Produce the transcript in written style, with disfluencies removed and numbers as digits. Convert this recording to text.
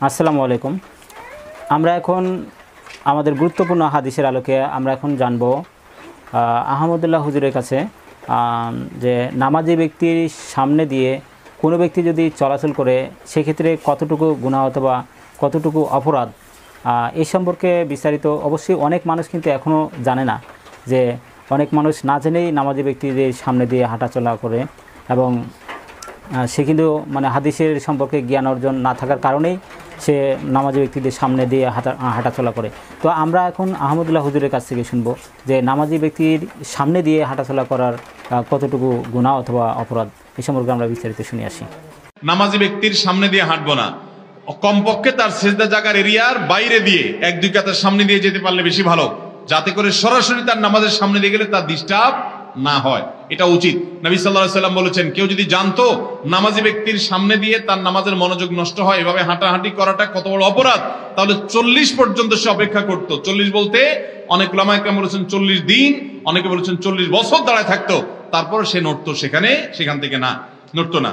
আসসালামু আলাইকুম। আমরা এখন আমাদের গুরুত্বপূর্ণ হাদিসের আলোকে আমরা এখন জানব আহমদুল্লাহ হুজুরের কাছে যে নামাজি ব্যক্তির সামনে দিয়ে কোনো ব্যক্তি যদি চলাচল করে সেক্ষেত্রে কতটুকু গুনাহ অথবা কতটুকু অপরাধ, এই সম্পর্কে বিস্তারিত। অবশ্যই অনেক মানুষ কিন্তু এখনও জানে না, যে অনেক মানুষ না জেনেই নামাজি ব্যক্তিদের সামনে দিয়ে হাঁটাচলা করে, এবং সে কিন্তু মানে হাদিসের সম্পর্কে জ্ঞান অর্জন না থাকার কারণেই সে নামাজি ব্যক্তিদের সামনে দিয়ে হাঁটাচলা করে। তো আমরা এখন আহমদুল্লাহ হুজুরের কাছ থেকে শুনবো যে নামাজি ব্যক্তির সামনে দিয়ে হাঁটাচলা করার কতটুকু গুনাহ অথবা অপরাধ, এই সম্পর্কে আমরা বিস্তারিত শুনে আসি। নামাজি ব্যক্তির সামনে দিয়ে হাঁটবো না, কমপক্ষে তার সেজদা জায়গার এরিয়ার বাইরে দিয়ে 1-2 কাতার সামনে দিয়ে যেতে পারলে বেশি ভালো, যাতে করে সরাসরি তার নামাজের সামনে দিয়ে গেলে তার ডিস্টার্ব না হয়, এটা উচিত। নবী সাল্লাল্লাহু আলাইহি সাল্লাম বলেছেন, কেউ যদি জানতো নামাজি ব্যক্তির সামনে দিয়ে তার নামাজের মনোযোগ নষ্ট হয়, এভাবে হাঁটাহাঁটি করাটা কত বড় অপরাধ, তাহলে 40 পর্যন্ত সে অপেক্ষা করতো। 40 বলতে অনেক উলামায়ে কেরাম বলেছেন 40 দিন, অনেকে বলেছেন 40 বছর দাঁড়ায় থাকতো, তারপর সে নড়তো, সেখান থেকে না, নড়তো না।